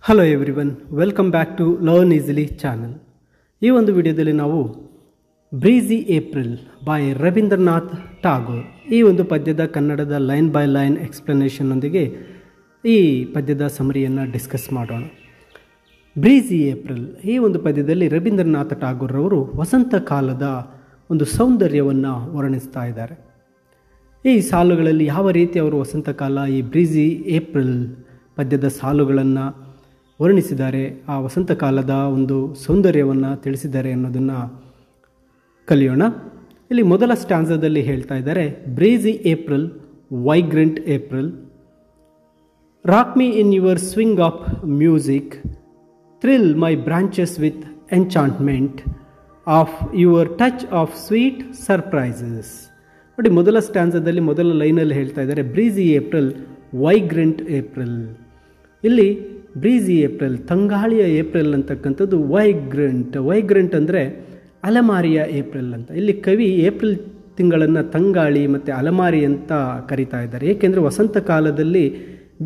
Hello everyone, welcome back to learn easily channel. ಈ ಒಂದು ವಿಡಿಯೋದಲ್ಲಿ ನಾವು breezy April by Rabindranath Tagore ಈ ಒಂದು ಪದ್ಯದ ಕನ್ನಡದ ಲೈನ್ ಬೈ ಲೈನ್ ಎಕ್ಸ್ಪ್ಲನೇಷನ್ನೊಂದಿಗೆ ಈ ಪದ್ಯದ ಸಮರಿಯನ್ನು ಡಿಸ್ಕಸ್ ಮಾಡೋಣ. ಬ್ರೀಝಿ ಏಪ್ರಿಲ್ ಈ ಒಂದು ಪದ್ಯದಲ್ಲಿ ರವೀಂದ್ರನಾಥ ಟಾಗೋರ್ ಅವರು ವಸಂತ ಕಾಲದ ಒಂದು ಸೌಂದರ್ಯವನ್ನು ವರ್ಣಿಸ್ತಾ ಇದ್ದಾರೆ. ಈ ಸಾಲುಗಳಲ್ಲಿ ಯಾವ ರೀತಿ ಅವರು ವಸಂತ ಕಾಲ ಈ ಬ್ರೀಝಿ ಏಪ್ರಿಲ್ ಪದ್ಯದ ಸಾಲುಗಳನ್ನು ವರ್ಣಿಸಿದ್ದಾರೆ, ಆ ವಸಂತ ಕಾಲದ ಒಂದು ಸೌಂದರ್ಯವನ್ನು ತಿಳಿಸಿದ್ದಾರೆ ಅನ್ನೋದನ್ನು ಕಲಿಯೋಣ. ಇಲ್ಲಿ ಮೊದಲ ಸ್ಟ್ಯಾನ್ಸದಲ್ಲಿ ಹೇಳ್ತಾ ಇದ್ದಾರೆ, breezy April, vagrant April, rock me in your swing of music, thrill my branches with enchantment of your touch of sweet surprises. ನೋಡಿ, ಮೊದಲ ಸ್ಟ್ಯಾನ್ಸದಲ್ಲಿ ಮೊದಲ ಲೈನಲ್ಲಿ ಹೇಳ್ತಾ ಇದ್ದಾರೆ ಬ್ರೀಝಿ ಏಪ್ರಿಲ್, ವೈಗ್ರೆಂಟ್ ಏಪ್ರಿಲ್. ಇಲ್ಲಿ ಬ್ರೀಝಿ ಏಪ್ರಿಲ್, ತಂಗಾಳಿಯ ಏಪ್ರಿಲ್ ಅಂತಕ್ಕಂಥದ್ದು ವೈಗ್ರೆಂಟ್ ಅಂದರೆ ಅಲೆಮಾರಿಯ ಏಪ್ರಿಲ್ ಅಂತ. ಇಲ್ಲಿ ಕವಿ ಏಪ್ರಿಲ್ ತಿಂಗಳನ್ನು ತಂಗಾಳಿ ಮತ್ತು ಅಲೆಮಾರಿ ಅಂತ ಕರೀತಾ ಇದ್ದಾರೆ. ಏಕೆಂದರೆ ವಸಂತ ಕಾಲದಲ್ಲಿ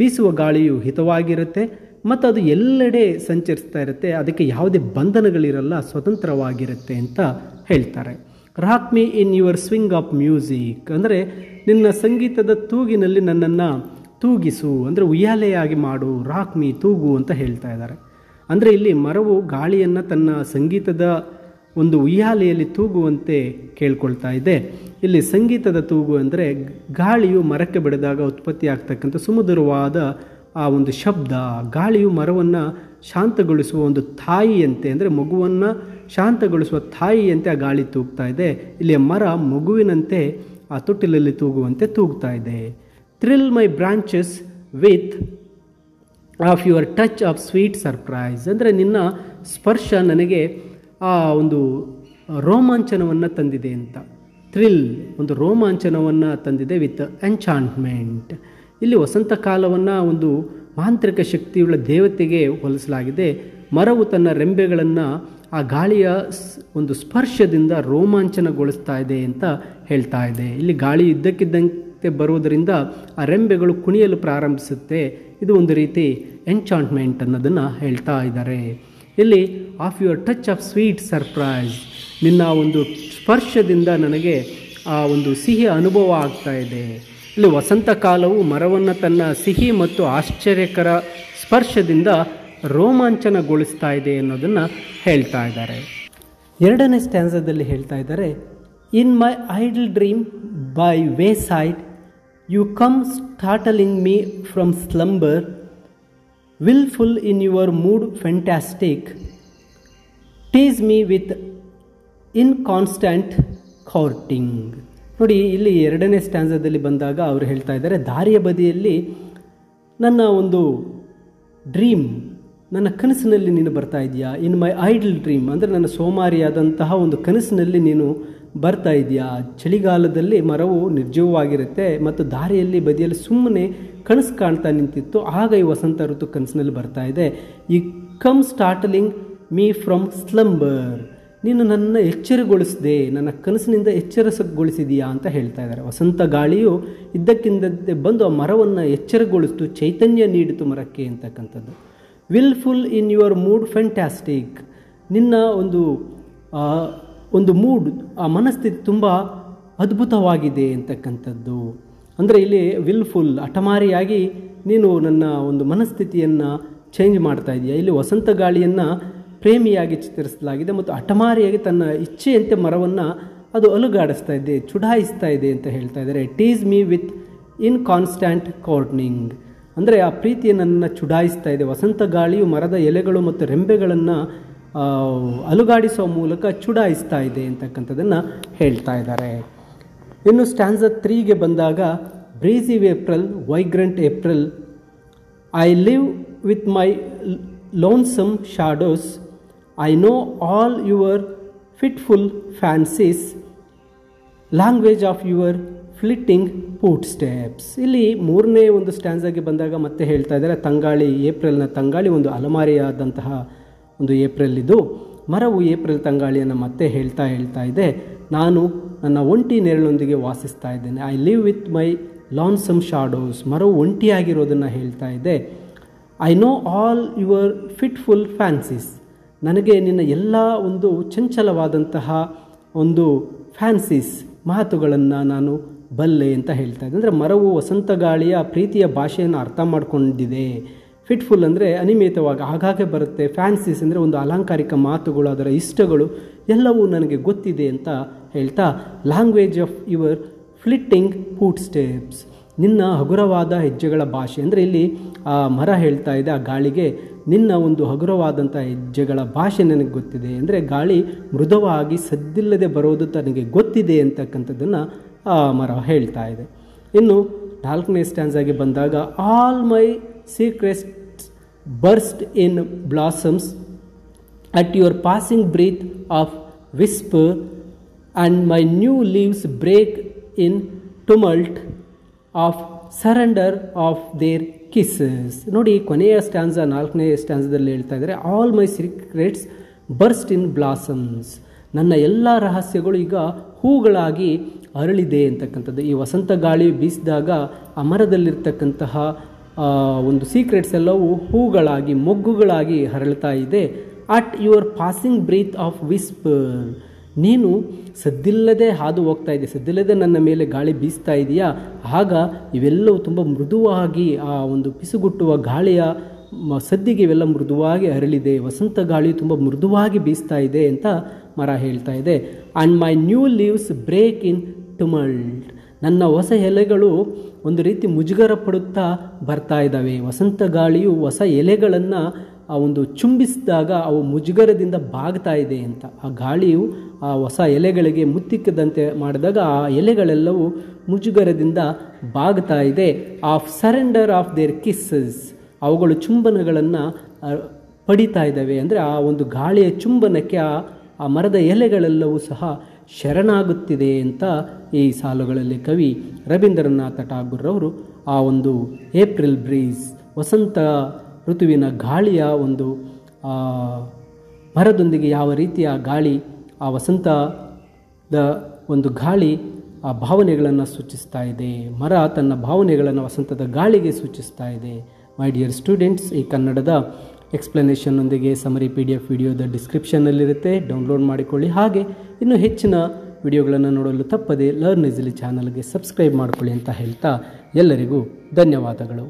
ಬೀಸುವ ಗಾಳಿಯು ಹಿತವಾಗಿರುತ್ತೆ ಮತ್ತು ಅದು ಎಲ್ಲೆಡೆ ಸಂಚರಿಸ್ತಾ ಇರುತ್ತೆ, ಅದಕ್ಕೆ ಯಾವುದೇ ಬಂಧನಗಳಿರಲ್ಲ, ಸ್ವತಂತ್ರವಾಗಿರುತ್ತೆ ಅಂತ ಹೇಳ್ತಾರೆ. Rock me in your swing of music ಅಂದರೆ ನಿನ್ನ ಸಂಗೀತದ ತೂಗಿನಲ್ಲಿ ನನ್ನನ್ನು ತೂಗಿಸು, ಅಂದರೆ ಉಯ್ಯಾಲೆಯಾಗಿ ಮಾಡು, ರಾಕ್ ಮೀ ತೂಗು ಅಂತ ಹೇಳ್ತಾ ಇದ್ದಾರೆ. ಅಂದರೆ ಇಲ್ಲಿ ಮರವು ಗಾಳಿಯನ್ನು ತನ್ನ ಸಂಗೀತದ ಒಂದು ಉಯ್ಯಾಲೆಯಲ್ಲಿ ತೂಗುವಂತೆ ಕೇಳ್ಕೊಳ್ತಾ ಇದೆ. ಇಲ್ಲಿ ಸಂಗೀತದ ತೂಗು ಅಂದರೆ ಗಾಳಿಯು ಮರಕ್ಕೆ ಬೆಳೆದಾಗ ಉತ್ಪತ್ತಿ ಆಗ್ತಕ್ಕಂಥ ಸುಮಧುರವಾದ ಆ ಒಂದು ಶಬ್ದ. ಗಾಳಿಯು ಮರವನ್ನು ಶಾಂತಗೊಳಿಸುವ ಒಂದು ತಾಯಿಯಂತೆ, ಅಂದರೆ ಮಗುವನ್ನು ಶಾಂತಗೊಳಿಸುವ ತಾಯಿಯಂತೆ ಆ ಗಾಳಿ ತೂಗ್ತಾ ಇದೆ. ಇಲ್ಲಿ ಮರ ಮಗುವಿನಂತೆ ಆ ತೊಟ್ಟಿಲಲ್ಲಿ ತೂಗುವಂತೆ ತೂಗ್ತಾ ಇದೆ. Thrill my branches with of your touch of sweet surprise ಅಂದರೆ ನಿನ್ನ ಸ್ಪರ್ಶ ನನಗೆ ಆ ಒಂದು ರೋಮಾಂಚನವನ್ನು ತಂದಿದೆ ಅಂತ. ಥ್ರಿಲ್ ಒಂದು ರೋಮಾಂಚನವನ್ನು ತಂದಿದೆ ವಿತ್ ಎಂಚಾಂಟ್ಮೆಂಟ್. ಇಲ್ಲಿ ವಸಂತ ಕಾಲವನ್ನು ಒಂದು ಮಾಂತ್ರಿಕ ಶಕ್ತಿಯುಳ್ಳ ದೇವತೆಗೆ ಹೋಲಿಸಲಾಗಿದೆ. ಮರವು ತನ್ನ ರೆಂಬೆಗಳನ್ನು ಆ ಗಾಳಿಯ ಒಂದು ಸ್ಪರ್ಶದಿಂದ ರೋಮಾಂಚನಗೊಳಿಸ್ತಾ ಇದೆ ಅಂತ ಹೇಳ್ತಾ ಇದೆ. ಇಲ್ಲಿ ಗಾಳಿ ಇದ್ದಕ್ಕಿದ್ದಂತೆ ಬರುವುದರಿಂದ ಆ ರೆಂಬೆಗಳು ಕುಣಿಯಲು ಪ್ರಾರಂಭಿಸುತ್ತೆ. ಇದು ಒಂದು ರೀತಿ ಎಂಚಾಂಟ್ಮೆಂಟ್ ಅನ್ನೋದನ್ನು ಹೇಳ್ತಾ ಇದ್ದಾರೆ. ಇಲ್ಲಿ of your touch of sweet surprise, ನಿನ್ನ ಒಂದು ಸ್ಪರ್ಶದಿಂದ ನನಗೆ ಆ ಒಂದು ಸಿಹಿ ಅನುಭವ ಆಗ್ತಾ ಇದೆ. ಇಲ್ಲಿ ವಸಂತ ಕಾಲವು ಮರವನ್ನು ತನ್ನ ಸಿಹಿ ಮತ್ತು ಆಶ್ಚರ್ಯಕರ ಸ್ಪರ್ಶದಿಂದ ರೋಮಾಂಚನಗೊಳಿಸ್ತಾ ಇದೆ ಅನ್ನೋದನ್ನು ಹೇಳ್ತಾ ಇದ್ದಾರೆ. ಎರಡನೇ ಸ್ಟ್ಯಾನ್ಸದಲ್ಲಿ ಹೇಳ್ತಾ ಇದ್ದಾರೆ, in my idle dream by wayside you come startling me from slumber, wilful in your mood fantastic, tease me with inconstant courting. ನೋಡಿ, ಇಲ್ಲಿ ಎರಡನೇ ಸ್ಟ್ಯಾನ್ಸದಲ್ಲಿ ಬಂದಾಗ ಅವರು ಹೇಳ್ತಾ ಇದ್ದಾರೆ, ದಾರಿಯ ಬದಿಯಲ್ಲಿ ನನ್ನ ಒಂದು ಡ್ರೀಮ್, ನನ್ನ ಕನಸಿನಲ್ಲಿ ನೀನು ಬರ್ತಾ ಇದೆಯಾ. ಇನ್ ಮೈ ಐಡಲ್ ಡ್ರೀಮ್ ಅಂದರೆ ನನ್ನ ಸೋಮಾರಿಯಾದಂತಹ ಒಂದು ಕನಸಿನಲ್ಲಿ ನೀನು ಬರ್ತಾ ಇದೆಯಾ. ಚಳಿಗಾಲದಲ್ಲಿ ಮರವು ನಿರ್ಜೀವವಾಗಿರುತ್ತೆ ಮತ್ತು ದಾರಿಯಲ್ಲಿ ಬದಿಯಲ್ಲಿ ಸುಮ್ಮನೆ ಕನಸು ಕಾಣ್ತಾ ನಿಂತಿತ್ತು. ಆಗ ಈ ವಸಂತ ಋತು ಕನಸಿನಲ್ಲಿ ಬರ್ತಾ ಇದೆ. ಈ come startling me from slumber, ನೀನು ನನ್ನನ್ನು ಎಚ್ಚರಗೊಳಿಸಿದೆ, ನನ್ನ ಕನಸಿನಿಂದ ಎಚ್ಚರಗೊಳಿಸಿದೆಯಾ ಅಂತ ಹೇಳ್ತಾ ಇದ್ದಾರೆ. ವಸಂತ ಗಾಳಿಯು ಇದ್ದಕ್ಕಿದ್ದಂತೆ ಬಂದು ಆ ಮರವನ್ನು ಎಚ್ಚರಗೊಳಿಸ್ತು, ಚೈತನ್ಯ ನೀಡಿತು ಮರಕ್ಕೆ ಅಂತಕ್ಕಂಥದ್ದು. Wilful in your mood fantastic, ನಿನ್ನ ಒಂದು ಮೂಡ್, ಆ ಮನಸ್ಥಿತಿ ತುಂಬ ಅದ್ಭುತವಾಗಿದೆ ಅಂತಕ್ಕಂಥದ್ದು. ಅಂದರೆ ಇಲ್ಲಿ ವಿಲ್ಫುಲ್, ಹಠಮಾರಿಯಾಗಿ ನೀನು ನನ್ನ ಒಂದು ಮನಸ್ಥಿತಿಯನ್ನು ಚೇಂಜ್ ಮಾಡ್ತಾ ಇದೆಯಾ. ಇಲ್ಲಿ ವಸಂತ ಗಾಳಿಯನ್ನು ಪ್ರೇಮಿಯಾಗಿ ಚಿತ್ರಿಸಲಾಗಿದೆ ಮತ್ತು ಹಠಮಾರಿಯಾಗಿ ತನ್ನ ಇಚ್ಛೆಯಂತೆ ಮರವನ್ನು ಅದು ಅಲುಗಾಡಿಸ್ತಾ ಇದೆ, ಚುಡಾಯಿಸ್ತಾ ಇದೆ ಅಂತ ಹೇಳ್ತಾ ಇದ್ದಾರೆ. ಟೀಸ್ ಮೀ ವಿತ್ ಇನ್ಕಾನ್ಸ್ಟೆಂಟ್ ಕೋರ್ಟ್ನಿಂಗ್ ಅಂದರೆ ಆ ಪ್ರೀತಿಯನ್ನು ಚುಡಾಯಿಸ್ತಾ ಇದೆ. ವಸಂತ ಗಾಳಿಯು ಮರದ ಎಲೆಗಳು ಮತ್ತು ರೆಂಬೆಗಳನ್ನು ಅಲುಗಾಡಿಸುವ ಮೂಲಕ ಚುಡಾಯಿಸ್ತಾ ಇದೆ ಅಂತಕ್ಕಂಥದ್ದನ್ನು ಹೇಳ್ತಾ ಇದ್ದಾರೆ. ಇನ್ನು ಸ್ಟ್ಯಾನ್ಸ 3ಗೆ ಬಂದಾಗ, breezy April, vagrant April, I live with my lonesome shadows, I know all your fitful fancies, language of your flitting footsteps. ಇಲ್ಲಿ ಮೂರನೇ ಒಂದು ಸ್ಟ್ಯಾನ್ಸಾಗೆ ಬಂದಾಗ ಮತ್ತೆ ಹೇಳ್ತಾ ಇದ್ದಾರೆ, ತಂಗಾಳಿ, ಏಪ್ರಿಲ್ನ ತಂಗಾಳಿ ಒಂದು ಅಲಮಾರಿಯಾದಂತಹ ಒಂದು ಏಪ್ರಿಲ್ ಇದು. ಮರವು ಏಪ್ರಿಲ್ ತಂಗಾಳಿಯನ್ನು ಮತ್ತೆ ಹೇಳ್ತಾ ಇದೆ, ನಾನು ನನ್ನ ಒಂಟಿ ನೆರಳೊಂದಿಗೆ ವಾಸಿಸ್ತಾ ಇದ್ದೇನೆ. I live with my lonesome shadows, ಮರವು ಒಂಟಿಯಾಗಿರೋದನ್ನು ಹೇಳ್ತಾ ಇದೆ. I know all your fitful fancies. ನನಗೆ ನಿನ್ನ ಎಲ್ಲ ಒಂದು ಚಂಚಲವಾದಂತಹ ಒಂದು ಫ್ಯಾನ್ಸೀಸ್ ಮಾತುಗಳನ್ನು ನಾನು ಬಲ್ಲೆ ಅಂತ ಹೇಳ್ತಾ ಇದ್ದೆ. ಅಂದರೆ ಮರವು ವಸಂತ ಗಾಳಿಯ ಪ್ರೀತಿಯ ಭಾಷೆಯನ್ನು ಅರ್ಥ ಮಾಡಿಕೊಂಡಿದೆ. ಫಿಟ್ಫುಲ್ ಅಂದರೆ ಅನಿಯಮಿತವಾಗಿ ಆಗಾಗ್ಗೆ ಬರುತ್ತೆ. ಫ್ಯಾನ್ಸೀಸ್ ಅಂದರೆ ಒಂದು ಅಲಂಕಾರಿಕ ಮಾತುಗಳು, ಅದರ ಇಷ್ಟಗಳು ಎಲ್ಲವೂ ನನಗೆ ಗೊತ್ತಿದೆ ಅಂತ ಹೇಳ್ತಾ, language of your flitting footsteps, ನಿನ್ನ ಹಗುರವಾದ ಹೆಜ್ಜೆಗಳ ಭಾಷೆ. ಅಂದರೆ ಇಲ್ಲಿ ಆ ಮರ ಹೇಳ್ತಾ ಇದೆ ಆ ಗಾಳಿಗೆ, ನಿನ್ನ ಒಂದು ಹಗುರವಾದಂಥ ಹೆಜ್ಜೆಗಳ ಭಾಷೆ ನನಗೆ ಗೊತ್ತಿದೆ. ಅಂದರೆ ಗಾಳಿ ಮೃದುವಾಗಿ ಸದ್ದಿಲ್ಲದೆ ಬರೋದು ತನಗೆ ಗೊತ್ತಿದೆ ಅಂತಕ್ಕಂಥದ್ದನ್ನು ಆ ಮರ ಹೇಳ್ತಾ ಇದೆ. ಇನ್ನು 4ನೇ ಸ್ಟ್ಯಾನ್ಸಾಗೆ ಬಂದಾಗ, all my secrets burst in blossoms at your passing breath of whisper and my new leaves break in tumult of surrender of their kisses. ನೋಡಿ, ಕೊನೆಯ ಸ್ಟ್ಯಾನ್ಸ 4ನೇ ಸ್ಟ್ಯಾನ್ಸದಲ್ಲಿ ಹೇಳ್ತಾ ಇದ್ದಾರೆ, all my secrets burst in blossoms, ನನ್ನ ಎಲ್ಲ ರಹಸ್ಯಗಳು ಈಗ ಹೂಗಳಾಗಿ ಅರಳಿದೆ ಅಂತಕ್ಕಂಥದ್ದು. ಈ ವಸಂತ ಗಾಳಿ ಬೀಸಿದಾಗ ಆ ಮರದಲ್ಲಿರ್ತಕ್ಕಂತಹ ಒಂದು ಸೀಕ್ರೆಟ್ಸ್ ಎಲ್ಲವೂ ಹೂಗಳಾಗಿ ಮೊಗ್ಗುಗಳಾಗಿ ಹರಳ್ತಾ ಇದೆ. At your passing breath of whisper, ನೀನು ಸದ್ದಿಲ್ಲದೆ ಹಾದು ಹೋಗ್ತಾ ಇದೆಯಾ, ಸದ್ದಿಲ್ಲದೆ ನನ್ನ ಮೇಲೆ ಗಾಳಿ ಬೀಸ್ತಾ ಇದೆಯಾ, ಆಗ ಇವೆಲ್ಲವೂ ತುಂಬ ಮೃದುವಾಗಿ ಆ ಒಂದು ಪಿಸುಗುಟ್ಟುವ ಗಾಳಿಯ ಸದ್ದಿಗೆ ಇವೆಲ್ಲ ಮೃದುವಾಗಿ ಹರಳಿದೆ. ವಸಂತ ಗಾಳಿ ತುಂಬ ಮೃದುವಾಗಿ ಬೀಸ್ತಾ ಇದೆ ಅಂತ ಮರ ಹೇಳ್ತಾ ಇದೆ. And my new leaves break in tumult, ನನ್ನ ಹೊಸ ಎಲೆಗಳು ಒಂದು ರೀತಿ ಮುಜುಗರ ಪಡುತ್ತಾ ಬರ್ತಾ ಇದ್ದಾವೆ. ವಸಂತ ಗಾಳಿಯು ಹೊಸ ಎಲೆಗಳನ್ನು ಆ ಒಂದು ಚುಂಬಿಸಿದಾಗ ಅವು ಮುಜುಗರದಿಂದ ಬಾಗ್ತಾ ಇದೆ ಅಂತ. ಆ ಗಾಳಿಯು ಆ ಹೊಸ ಎಲೆಗಳಿಗೆ ಮುತ್ತಿಕ್ಕದಂತೆ ಮಾಡಿದಾಗ ಆ ಎಲೆಗಳೆಲ್ಲವೂ ಮುಜುಗರದಿಂದ ಬಾಗ್ತಾ ಇದೆ. ಆಫ್ ಸರೆಂಡರ್ ಆಫ್ ದೇರ್ ಕಿಸ್ಸಸ್, ಅವುಗಳು ಚುಂಬನಗಳನ್ನು ಪಡಿತಾ ಇದ್ದಾವೆ. ಅಂದರೆ ಆ ಒಂದು ಗಾಳಿಯ ಚುಂಬನಕ್ಕೆ ಆ ಮರದ ಎಲೆಗಳೆಲ್ಲವೂ ಸಹ ಶರಣಾಗುತ್ತಿದೆ ಅಂತ ಈ ಸಾಲುಗಳಲ್ಲಿ ಕವಿ ರವೀಂದ್ರನಾಥ ಠಾಗೂರ್ ಅವರು ಆ ಒಂದು ಏಪ್ರಿಲ್ ಬ್ರೀಸ್, ವಸಂತ ಋತುವಿನ ಗಾಳಿಯ ಒಂದು ಮರದೊಂದಿಗೆ ಯಾವ ರೀತಿಯ ಗಾಳಿ, ಆ ವಸಂತದ ಒಂದು ಗಾಳಿ ಆ ಭಾವನೆಗಳನ್ನು ಸೂಚಿಸ್ತಾ ಇದೆ. ಮರ ತನ್ನ ಭಾವನೆಗಳನ್ನು ವಸಂತದ ಗಾಳಿಗೆ ಸೂಚಿಸ್ತಾ ಇದೆ. ಮೈ ಡಿಯರ್ ಸ್ಟೂಡೆಂಟ್ಸ್, ಈ ಕನ್ನಡದ ಎಕ್ಸ್ಪ್ಲನೇಷನ್ನೊಂದಿಗೆ ಸಮರಿ PDF ವಿಡಿಯೋದ ಡಿಸ್ಕ್ರಿಪ್ಷನ್ನಲ್ಲಿರುತ್ತೆ, ಡೌನ್ಲೋಡ್ ಮಾಡಿಕೊಳ್ಳಿ. ಹಾಗೆ ಇನ್ನೂ ಹೆಚ್ಚಿನ ವಿಡಿಯೋಗಳನ್ನು ನೋಡಲು ತಪ್ಪದೆ ಲರ್ನ್ ಈಸಿಲಿ ಚಾನಲ್ಗೆ ಸಬ್ಸ್ಕ್ರೈಬ್ ಮಾಡಿಕೊಳ್ಳಿ ಅಂತ ಹೇಳ್ತಾ ಎಲ್ಲರಿಗೂ ಧನ್ಯವಾದಗಳು.